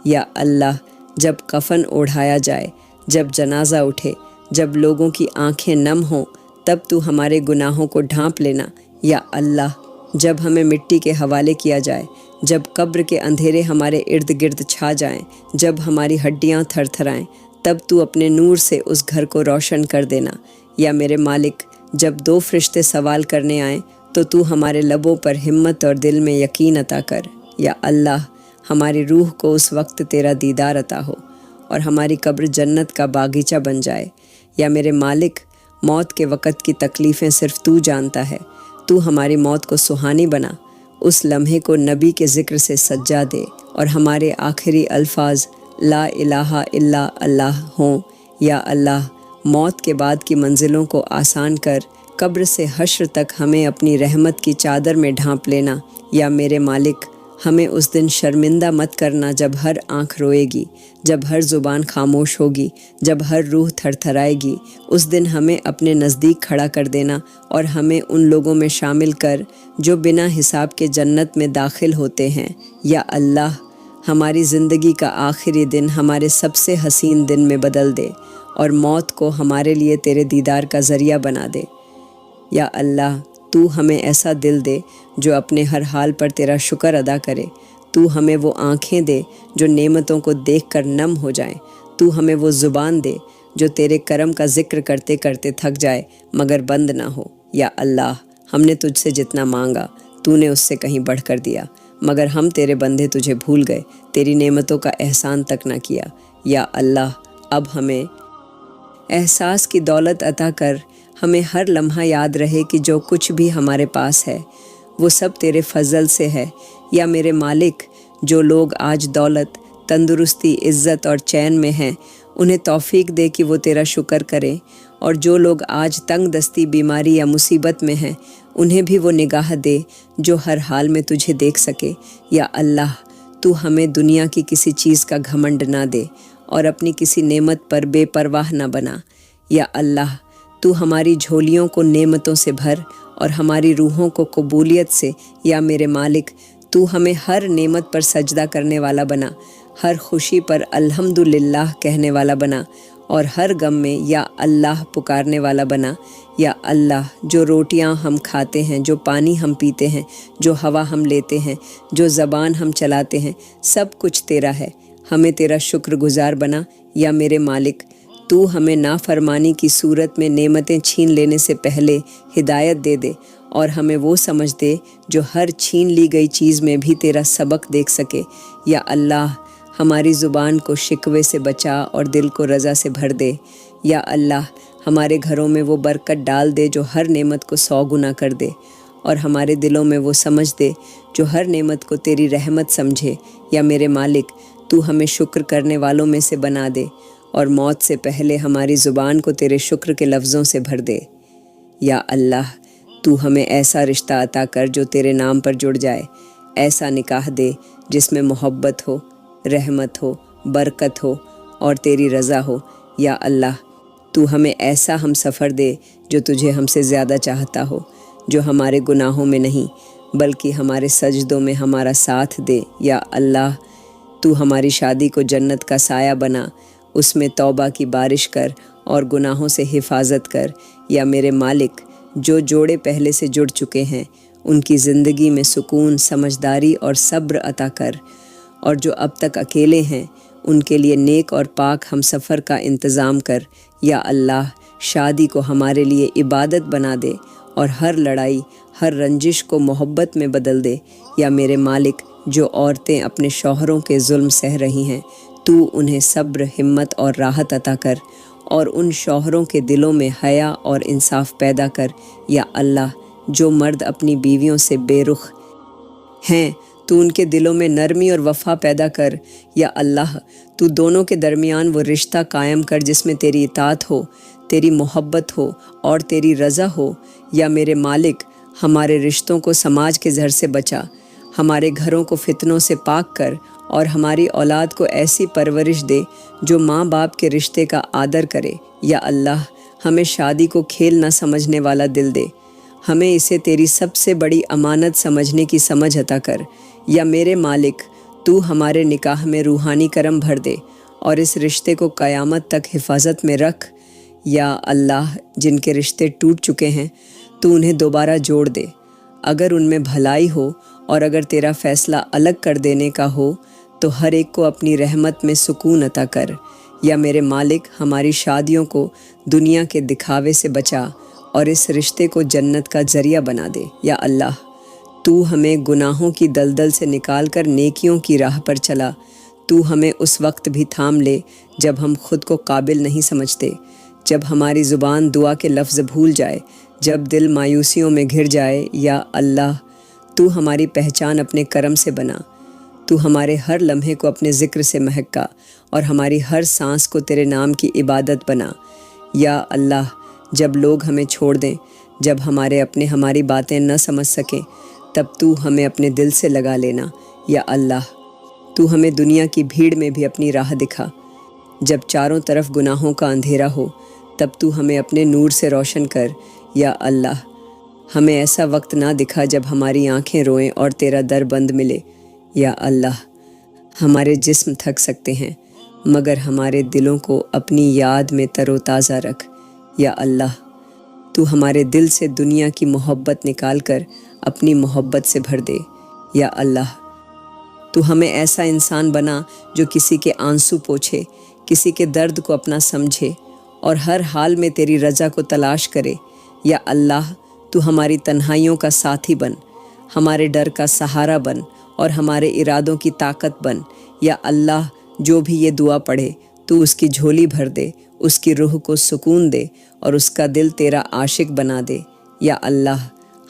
یا اللہ جب کفن اوڑھایا جائے، جب جنازہ اٹھے، جب لوگوں کی آنکھیں نم ہوں، تب تو ہمارے گناہوں کو ڈھانپ لینا۔ یا اللہ جب ہمیں مٹی کے حوالے کیا جائے، جب قبر کے اندھیرے ہمارے ارد گرد چھا جائیں، جب ہماری ہڈیاں تھر تھرائیں، تب تو اپنے نور سے اس گھر کو روشن کر دینا۔ یا میرے مالک جب دو فرشتے سوال کرنے آئیں، تو ہمارے لبوں پر ہمت اور دل میں یقین عطا کر۔ یا اللہ ہماری روح کو اس وقت تیرا دیدار عطا ہو، اور ہماری قبر جنت کا باغیچہ بن جائے۔ یا میرے مالک موت کے وقت کی تکلیفیں صرف تو جانتا ہے، تو ہماری موت کو سہانی بنا، اس لمحے کو نبی کے ذکر سے سجا دے، اور ہمارے آخری الفاظ لا الہ الا اللہ ہوں۔ یا اللہ موت کے بعد کی منزلوں کو آسان کر، قبر سے حشر تک ہمیں اپنی رحمت کی چادر میں ڈھانپ لینا۔ یا میرے مالک ہمیں اس دن شرمندہ مت کرنا جب ہر آنکھ روئے گی، جب ہر زبان خاموش ہوگی، جب ہر روح تھر تھرائے گی۔ اس دن ہمیں اپنے نزدیک کھڑا کر دینا، اور ہمیں ان لوگوں میں شامل کر جو بنا حساب کے جنت میں داخل ہوتے ہیں۔ یا اللہ ہماری زندگی کا آخری دن ہمارے سب سے حسین دن میں بدل دے، اور موت کو ہمارے لیے تیرے دیدار کا ذریعہ بنا دے۔ یا اللہ تو ہمیں ایسا دل دے جو اپنے ہر حال پر تیرا شکر ادا کرے، تو ہمیں وہ آنکھیں دے جو نعمتوں کو دیکھ کر نم ہو جائیں، تو ہمیں وہ زبان دے جو تیرے کرم کا ذکر کرتے کرتے تھک جائے مگر بند نہ ہو۔ یا اللہ ہم نے تجھ سے جتنا مانگا تو نے اس سے کہیں بڑھ کر دیا، مگر ہم تیرے بندے تجھے بھول گئے، تیری نعمتوں کا احسان تک نہ کیا۔ یا اللہ اب ہمیں احساس کی دولت عطا کر، ہمیں ہر لمحہ یاد رہے کہ جو کچھ بھی ہمارے پاس ہے وہ سب تیرے فضل سے ہے۔ یا میرے مالک، جو لوگ آج دولت، تندرستی، عزت اور چین میں ہیں، انہیں توفیق دے کہ وہ تیرا شکر کریں، اور جو لوگ آج تنگ دستی، بیماری یا مصیبت میں ہیں، انہیں بھی وہ نگاہ دے جو ہر حال میں تجھے دیکھ سکے۔ یا اللہ، تو ہمیں دنیا کی کسی چیز کا گھمنڈ نہ دے اور اپنی کسی نعمت پر بے پرواہ نہ بنا۔ یا اللہ، تو ہماری جھولیوں کو نعمتوں سے بھر اور ہماری روحوں کو قبولیت سے۔ یا میرے مالک، تو ہمیں ہر نعمت پر سجدہ کرنے والا بنا، ہر خوشی پر الحمدللہ کہنے والا بنا، اور ہر غم میں یا اللہ پکارنے والا بنا۔ یا اللہ، جو روٹیاں ہم کھاتے ہیں، جو پانی ہم پیتے ہیں، جو ہوا ہم لیتے ہیں، جو زبان ہم چلاتے ہیں، سب کچھ تیرا ہے، ہمیں تیرا شکر گزار بنا۔ یا میرے مالک، تو ہمیں نافرمانی کی صورت میں نعمتیں چھین لینے سے پہلے ہدایت دے دے، اور ہمیں وہ سمجھ دے جو ہر چھین لی گئی چیز میں بھی تیرا سبق دیکھ سکے۔ یا اللہ، ہماری زبان کو شکوے سے بچا اور دل کو رضا سے بھر دے۔ یا اللہ، ہمارے گھروں میں وہ برکت ڈال دے جو ہر نعمت کو 100 گنا کر دے، اور ہمارے دلوں میں وہ سمجھ دے جو ہر نعمت کو تیری رحمت سمجھے۔ یا میرے مالک، تو ہمیں شکر کرنے والوں میں سے بنا دے، اور موت سے پہلے ہماری زبان کو تیرے شکر کے لفظوں سے بھر دے۔ یا اللہ، تو ہمیں ایسا رشتہ عطا کر جو تیرے نام پر جڑ جائے، ایسا نکاح دے جس میں محبت ہو، رحمت ہو، برکت ہو اور تیری رضا ہو۔ یا اللہ، تو ہمیں ایسا ہم سفر دے جو تجھے ہم سے زیادہ چاہتا ہو، جو ہمارے گناہوں میں نہیں بلکہ ہمارے سجدوں میں ہمارا ساتھ دے۔ یا اللہ، تو ہماری شادی کو جنت کا سایہ بنا، اس میں توبہ کی بارش کر اور گناہوں سے حفاظت کر۔ یا میرے مالک، جو جوڑے پہلے سے جڑ چکے ہیں، ان کی زندگی میں سکون، سمجھداری اور صبر عطا کر، اور جو اب تک اکیلے ہیں، ان کے لیے نیک اور پاک ہم سفر کا انتظام کر۔ یا اللہ، شادی کو ہمارے لیے عبادت بنا دے اور ہر لڑائی، ہر رنجش کو محبت میں بدل دے۔ یا میرے مالک، جو عورتیں اپنے شوہروں کے ظلم سہ رہی ہیں، تو انہیں صبر، ہمت اور راحت عطا کر، اور ان شوہروں کے دلوں میں حیا اور انصاف پیدا کر۔ یا اللہ، جو مرد اپنی بیویوں سے بے رخ ہیں، تو ان کے دلوں میں نرمی اور وفا پیدا کر۔ یا اللہ، تو دونوں کے درمیان وہ رشتہ قائم کر جس میں تیری اطاعت ہو، تیری محبت ہو اور تیری رضا ہو۔ یا میرے مالک، ہمارے رشتوں کو سماج کے زہر سے بچا، ہمارے گھروں کو فتنوں سے پاک کر، اور ہماری اولاد کو ایسی پرورش دے جو ماں باپ کے رشتے کا آدر کرے۔ یا اللہ، ہمیں شادی کو کھیل نہ سمجھنے والا دل دے، ہمیں اسے تیری سب سے بڑی امانت سمجھنے کی سمجھ عطا کر۔ یا میرے مالک، تو ہمارے نکاح میں روحانی کرم بھر دے اور اس رشتے کو قیامت تک حفاظت میں رکھ۔ یا اللہ، جن کے رشتے ٹوٹ چکے ہیں، تو انہیں دوبارہ جوڑ دے، اگر ان میں بھلائی ہو، اور اگر تیرا فیصلہ الگ کر دینے کا ہو تو ہر ایک کو اپنی رحمت میں سکون عطا کر۔ یا میرے مالک، ہماری شادیوں کو دنیا کے دکھاوے سے بچا اور اس رشتے کو جنت کا ذریعہ بنا دے۔ یا اللہ، تو ہمیں گناہوں کی دلدل سے نکال کر نیکیوں کی راہ پر چلا۔ تو ہمیں اس وقت بھی تھام لے جب ہم خود کو قابل نہیں سمجھتے، جب ہماری زبان دعا کے لفظ بھول جائے، جب دل مایوسیوں میں گھر جائے۔ یا اللہ، تو ہماری پہچان اپنے کرم سے بنا، تو ہمارے ہر لمحے کو اپنے ذکر سے مہکا، اور ہماری ہر سانس کو تیرے نام کی عبادت بنا۔ یا اللہ، جب لوگ ہمیں چھوڑ دیں، جب ہمارے اپنے ہماری باتیں نہ سمجھ سکیں، تب تو ہمیں اپنے دل سے لگا لینا۔ یا اللہ، تو ہمیں دنیا کی بھیڑ میں بھی اپنی راہ دکھا، جب چاروں طرف گناہوں کا اندھیرا ہو، تب تو ہمیں اپنے نور سے روشن کر۔ یا اللہ، ہمیں ایسا وقت نہ دکھا جب ہماری آنکھیں روئیں اور تیرا در بند ملے۔ یا اللہ، ہمارے جسم تھک سکتے ہیں مگر ہمارے دلوں کو اپنی یاد میں تر و تازہ رکھ۔ یا اللہ، تو ہمارے دل سے دنیا کی محبت نکال کر اپنی محبت سے بھر دے۔ یا اللہ، تو ہمیں ایسا انسان بنا جو کسی کے آنسو پوچھے، کسی کے درد کو اپنا سمجھے اور ہر حال میں تیری رضا کو تلاش کرے۔ یا اللہ، تو ہماری تنہائیوں کا ساتھی بن، ہمارے ڈر کا سہارا بن اور ہمارے ارادوں کی طاقت بن۔ یا اللہ، جو بھی یہ دعا پڑھے تو اس کی جھولی بھر دے، اس کی روح کو سکون دے اور اس کا دل تیرا عاشق بنا دے۔ یا اللہ،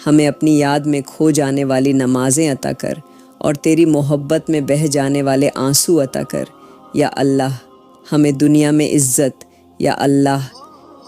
ہمیں اپنی یاد میں کھو جانے والی نمازیں عطا کر اور تیری محبت میں بہہ جانے والے آنسو عطا کر۔ یا اللہ ہمیں دنیا میں عزت، یا اللہ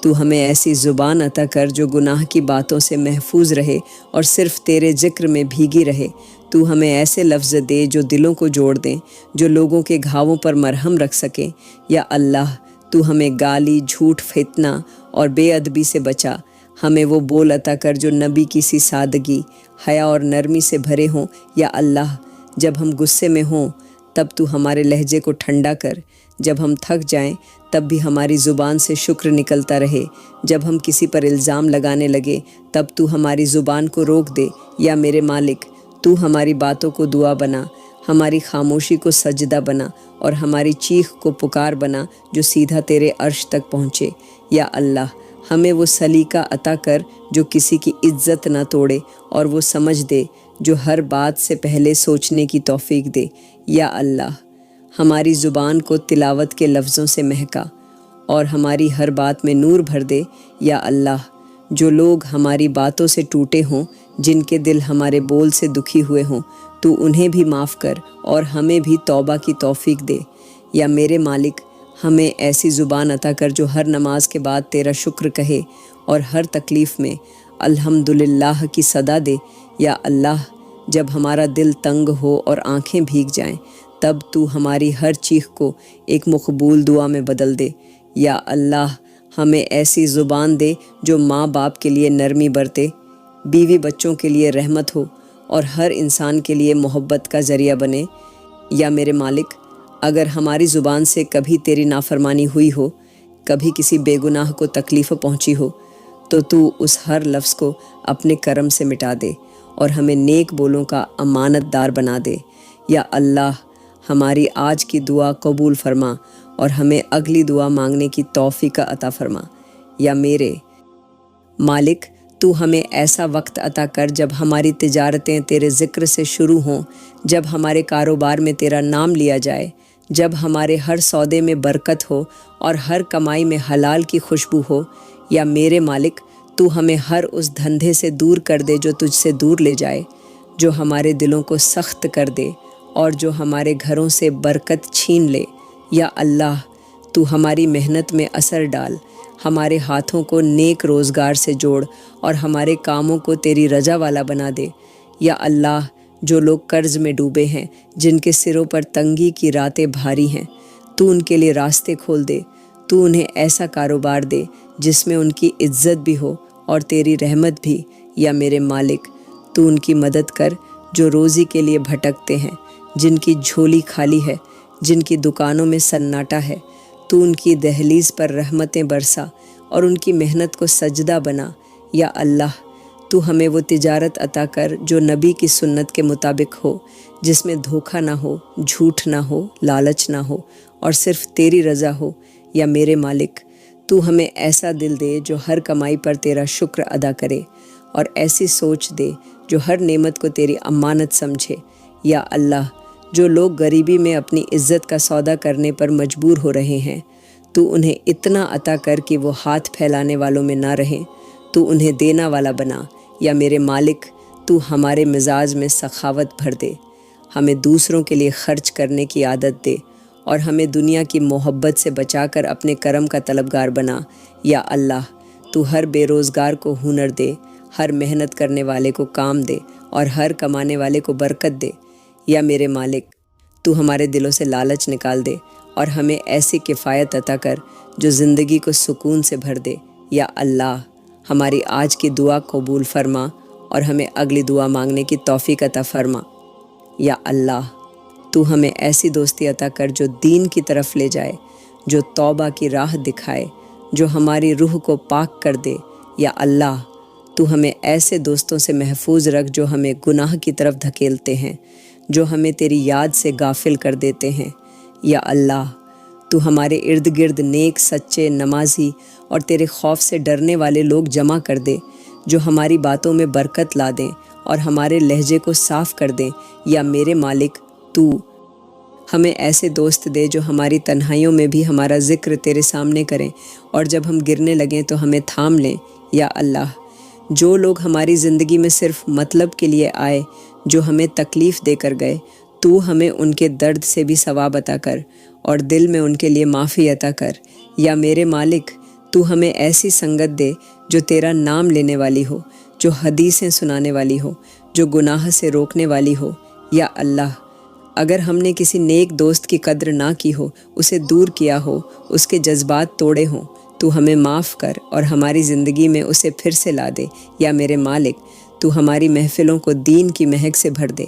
تو ہمیں ایسی زبان عطا کر جو گناہ کی باتوں سے محفوظ رہے اور صرف تیرے ذکر میں بھیگی رہے۔ تو ہمیں ایسے لفظ دے جو دلوں کو جوڑ دیں، جو لوگوں کے گھاووں پر مرہم رکھ سکیں۔ یا اللہ تو ہمیں گالی، جھوٹ، فتنہ اور بے ادبی سے بچا۔ ہمیں وہ بول عطا کر جو نبی کی سی سادگی، حیا اور نرمی سے بھرے ہوں۔ یا اللہ جب ہم غصے میں ہوں تب تو ہمارے لہجے کو ٹھنڈا کر، جب ہم تھک جائیں تب بھی ہماری زبان سے شکر نکلتا رہے، جب ہم کسی پر الزام لگانے لگے تب تو ہماری زبان کو روک دے۔ یا میرے مالک تو ہماری باتوں کو دعا بنا، ہماری خاموشی کو سجدہ بنا اور ہماری چیخ کو پکار بنا جو سیدھا تیرے عرش تک پہنچے۔ یا اللہ ہمیں وہ سلیقہ عطا کر جو کسی کی عزت نہ توڑے، اور وہ سمجھ دے جو ہر بات سے پہلے سوچنے کی توفیق دے۔ یا اللہ ہماری زبان کو تلاوت کے لفظوں سے مہکا اور ہماری ہر بات میں نور بھر دے۔ یا اللہ جو لوگ ہماری باتوں سے ٹوٹے ہوں، جن کے دل ہمارے بول سے دکھی ہوئے ہوں، تو انہیں بھی معاف کر اور ہمیں بھی توبہ کی توفیق دے۔ یا میرے مالک ہمیں ایسی زبان عطا کر جو ہر نماز کے بعد تیرا شکر کہے اور ہر تکلیف میں الحمدللہ کی صدا دے۔ یا اللہ جب ہمارا دل تنگ ہو اور آنکھیں بھیگ جائیں تب تو ہماری ہر چیخ کو ایک مقبول دعا میں بدل دے۔ یا اللہ ہمیں ایسی زبان دے جو ماں باپ کے لیے نرمی برتے، بیوی بچوں کے لیے رحمت ہو اور ہر انسان کے لیے محبت کا ذریعہ بنے۔ یا میرے مالک اگر ہماری زبان سے کبھی تیری نافرمانی ہوئی ہو، کبھی کسی بے گناہ کو تکلیف پہنچی ہو، تو اس ہر لفظ کو اپنے کرم سے مٹا دے اور ہمیں نیک بولوں کا امانت دار بنا دے۔ یا اللہ ہماری آج کی دعا قبول فرما اور ہمیں اگلی دعا مانگنے کی توفیق عطا فرما۔ یا میرے مالک تو ہمیں ایسا وقت عطا کر جب ہماری تجارتیں تیرے ذکر سے شروع ہوں، جب ہمارے کاروبار میں تیرا نام لیا جائے، جب ہمارے ہر سودے میں برکت ہو اور ہر کمائی میں حلال کی خوشبو ہو۔ یا میرے مالک تو ہمیں ہر اس دھندے سے دور کر دے جو تجھ سے دور لے جائے، جو ہمارے دلوں کو سخت کر دے اور جو ہمارے گھروں سے برکت چھین لے۔ یا اللہ تو ہماری محنت میں اثر ڈال، ہمارے ہاتھوں کو نیک روزگار سے جوڑ اور ہمارے کاموں کو تیری رضا والا بنا دے۔ یا اللہ جو لوگ قرض میں ڈوبے ہیں، جن کے سروں پر تنگی کی راتیں بھاری ہیں، تو ان کے لیے راستے کھول دے، تو انہیں ایسا کاروبار دے جس میں ان کی عزت بھی ہو اور تیری رحمت بھی۔ یا میرے مالک تو ان کی مدد کر جو روزی کے لیے بھٹکتے ہیں، جن کی جھولی خالی ہے، جن کی دکانوں میں سناٹا ہے، تو ان کی دہلیز پر رحمتیں برسا اور ان کی محنت کو سجدہ بنا۔ یا اللہ تو ہمیں وہ تجارت عطا کر جو نبی کی سنت کے مطابق ہو، جس میں دھوکہ نہ ہو، جھوٹ نہ ہو، لالچ نہ ہو اور صرف تیری رضا ہو۔ یا میرے مالک تو ہمیں ایسا دل دے جو ہر کمائی پر تیرا شکر ادا کرے اور ایسی سوچ دے جو ہر نعمت کو تیری امانت سمجھے۔ یا اللہ جو لوگ غریبی میں اپنی عزت کا سودا کرنے پر مجبور ہو رہے ہیں، تو انہیں اتنا عطا کر کہ وہ ہاتھ پھیلانے والوں میں نہ رہیں، تو انہیں دینا والا بنا۔ یا میرے مالک تو ہمارے مزاج میں سخاوت بھر دے، ہمیں دوسروں کے لیے خرچ کرنے کی عادت دے اور ہمیں دنیا کی محبت سے بچا کر اپنے کرم کا طلبگار بنا۔ یا اللہ تو ہر بے روزگار کو ہنر دے، ہر محنت کرنے والے کو کام دے اور ہر کمانے والے کو برکت دے۔ یا میرے مالک تو ہمارے دلوں سے لالچ نکال دے اور ہمیں ایسی کفایت عطا کر جو زندگی کو سکون سے بھر دے۔ یا اللہ ہماری آج کی دعا قبول فرما اور ہمیں اگلی دعا مانگنے کی توفیق عطا فرما۔ یا اللہ تو ہمیں ایسی دوستی عطا کر جو دین کی طرف لے جائے، جو توبہ کی راہ دکھائے، جو ہماری روح کو پاک کر دے۔ یا اللہ تو ہمیں ایسے دوستوں سے محفوظ رکھ جو ہمیں گناہ کی طرف دھکیلتے ہیں، جو ہمیں تیری یاد سے غافل کر دیتے ہیں۔ یا اللہ تو ہمارے ارد گرد نیک، سچے، نمازی اور تیرے خوف سے ڈرنے والے لوگ جمع کر دے جو ہماری باتوں میں برکت لا دیں اور ہمارے لہجے کو صاف کر دیں۔ یا میرے مالک تو ہمیں ایسے دوست دے جو ہماری تنہائیوں میں بھی ہمارا ذکر تیرے سامنے کریں اور جب ہم گرنے لگیں تو ہمیں تھام لیں۔ یا اللہ جو لوگ ہماری زندگی میں صرف مطلب کے لیے آئے، جو ہمیں تکلیف دے کر گئے، تو ہمیں ان کے درد سے بھی ثواب عطا کر اور دل میں ان کے لیے معافی عطا کر۔ یا میرے مالک، تو ہمیں ایسی سنگت دے جو تیرا نام لینے والی ہو، جو حدیثیں سنانے والی ہو، جو گناہ سے روکنے والی ہو۔ یا اللہ، اگر ہم نے کسی نیک دوست کی قدر نہ کی ہو، اسے دور کیا ہو، اس کے جذبات توڑے ہوں، تو ہمیں معاف کر اور ہماری زندگی میں اسے پھر سے لا دے۔ یا میرے مالک، تو ہماری محفلوں کو دین کی مہک سے بھر دے،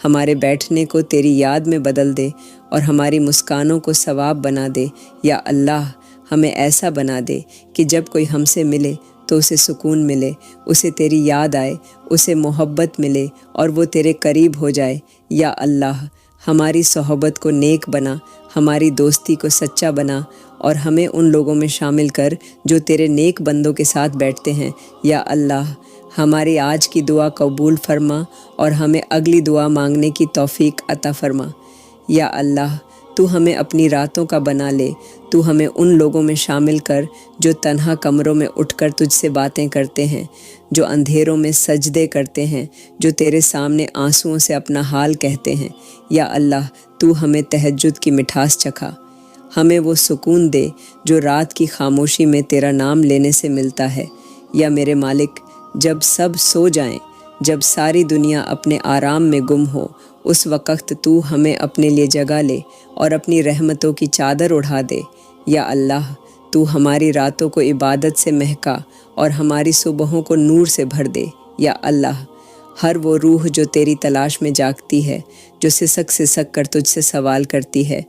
ہمارے بیٹھنے کو تیری یاد میں بدل دے اور ہماری مسکانوں کو ثواب بنا دے۔ یا اللہ، ہمیں ایسا بنا دے کہ جب کوئی ہم سے ملے تو اسے سکون ملے، اسے تیری یاد آئے، اسے محبت ملے اور وہ تیرے قریب ہو جائے۔ یا اللہ، ہماری صحبت کو نیک بنا، ہماری دوستی کو سچا بنا اور ہمیں ان لوگوں میں شامل کر جو تیرے نیک بندوں کے ساتھ بیٹھتے ہیں۔ یا اللہ، ہماری آج کی دعا قبول فرما اور ہمیں اگلی دعا مانگنے کی توفیق عطا فرما۔ یا اللہ، تو ہمیں اپنی راتوں کا بنا لے، تو ہمیں ان لوگوں میں شامل کر جو تنہا کمروں میں اٹھ کر تجھ سے باتیں کرتے ہیں، جو اندھیروں میں سجدے کرتے ہیں، جو تیرے سامنے آنسوؤں سے اپنا حال کہتے ہیں۔ یا اللہ، تو ہمیں تہجد کی مٹھاس چکھا، ہمیں وہ سکون دے جو رات کی خاموشی میں تیرا نام لینے سے ملتا ہے۔ یا میرے مالک، جب سب سو جائیں، جب ساری دنیا اپنے آرام میں گم ہو، اس وقت تو ہمیں اپنے لیے جگہ لے اور اپنی رحمتوں کی چادر اڑا دے۔ یا اللہ، تو ہماری راتوں کو عبادت سے مہکا اور ہماری صبحوں کو نور سے بھر دے۔ یا اللہ، ہر وہ روح جو تیری تلاش میں جاگتی ہے، جو سسک سسک کر تجھ سے سوال کرتی ہے،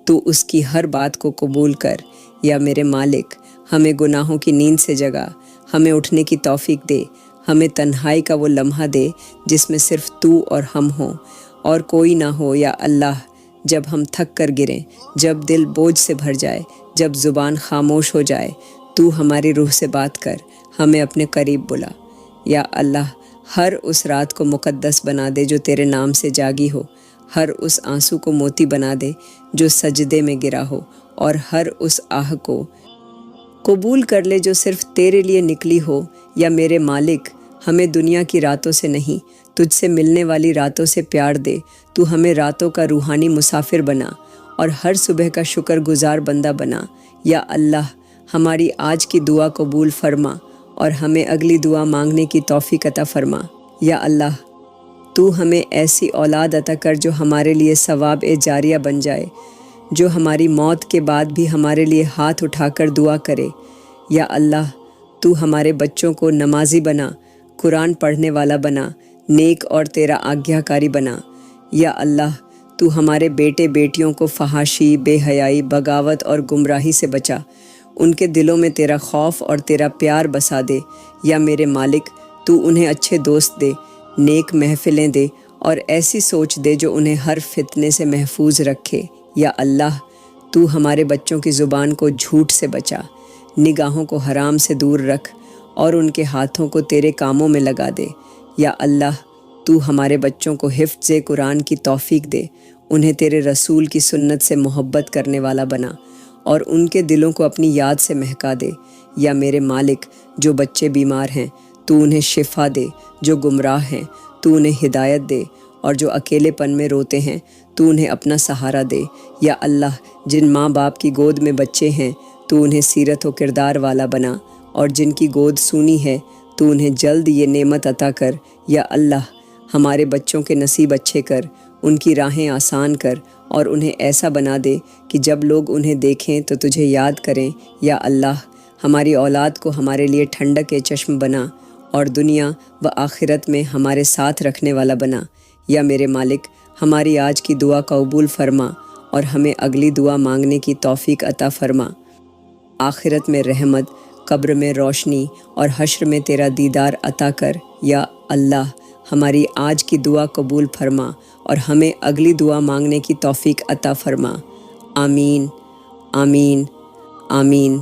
تو اس کی ہر بات کو قبول کر۔ یا میرے مالک، ہمیں گناہوں کی نیند سے جگا، ہمیں اٹھنے کی توفیق دے، ہمیں تنہائی کا وہ لمحہ دے جس میں صرف تو اور ہم ہوں اور کوئی نہ ہو۔ یا اللہ، جب ہم تھک کر گریں، جب دل بوجھ سے بھر جائے، جب زبان خاموش ہو جائے، تو ہماری روح سے بات کر، ہمیں اپنے قریب بلا۔ یا اللہ، ہر اس رات کو مقدس بنا دے جو تیرے نام سے جاگی ہو، ہر اس آنسو کو موتی بنا دے جو سجدے میں گرا ہو، اور ہر اس آہ کو قبول کر لے جو صرف تیرے لیے نکلی ہو۔ یا میرے مالک، ہمیں دنیا کی راتوں سے نہیں، تجھ سے ملنے والی راتوں سے پیار دے۔ تو ہمیں راتوں کا روحانی مسافر بنا اور ہر صبح کا شکر گزار بندہ بنا۔ یا اللہ، ہماری آج کی دعا قبول فرما اور ہمیں اگلی دعا مانگنے کی توفیق عطا فرما۔ یا اللہ، تو ہمیں ایسی اولاد عطا کر جو ہمارے لیے ثواب جاریہ بن جائے، جو ہماری موت کے بعد بھی ہمارے لیے ہاتھ اٹھا کر دعا کرے۔ یا اللہ، تو ہمارے بچوں کو نمازی بنا، قرآن پڑھنے والا بنا، نیک اور تیرا آگیا کاری بنا۔ یا اللہ، تو ہمارے بیٹے بیٹیوں کو فحاشی، بے حیائی، بغاوت اور گمراہی سے بچا، ان کے دلوں میں تیرا خوف اور تیرا پیار بسا دے۔ یا میرے مالک، تو انہیں اچھے دوست دے، نیک محفلیں دے اور ایسی سوچ دے جو انہیں ہر فتنے سے محفوظ رکھے۔ یا اللہ، تو ہمارے بچوں کی زبان کو جھوٹ سے بچا، نگاہوں کو حرام سے دور رکھ اور ان کے ہاتھوں کو تیرے کاموں میں لگا دے۔ یا اللہ، تو ہمارے بچوں کو حفظ قرآن کی توفیق دے، انہیں تیرے رسول کی سنت سے محبت کرنے والا بنا اور ان کے دلوں کو اپنی یاد سے مہکا دے۔ یا میرے مالک، جو بچے بیمار ہیں تو انہیں شفا دے، جو گمراہ ہیں تو انہیں ہدایت دے، اور جو اکیلے پن میں روتے ہیں تو انہیں اپنا سہارا دے۔ یا اللہ، جن ماں باپ کی گود میں بچے ہیں تو انہیں سیرت و کردار والا بنا، اور جن کی گود سونی ہے تو انہیں جلد یہ نعمت عطا کر۔ یا اللہ، ہمارے بچوں کے نصیب اچھے کر، ان کی راہیں آسان کر اور انہیں ایسا بنا دے کہ جب لوگ انہیں دیکھیں تو تجھے یاد کریں۔ یا اللہ، ہماری اولاد کو ہمارے لیے ٹھنڈک چشم بنا اور دنیا و آخرت میں ہمارے ساتھ رکھنے والا بنا۔ یا میرے مالک، ہماری آج کی دعا قبول فرما اور ہمیں اگلی دعا مانگنے کی توفیق عطا فرما۔ آخرت میں رحمت، قبر میں روشنی اور حشر میں تیرا دیدار عطا کر۔ یا اللہ، ہماری آج کی دعا قبول فرما اور ہمیں اگلی دعا مانگنے کی توفیق عطا فرما۔ آمین، آمین، آمین۔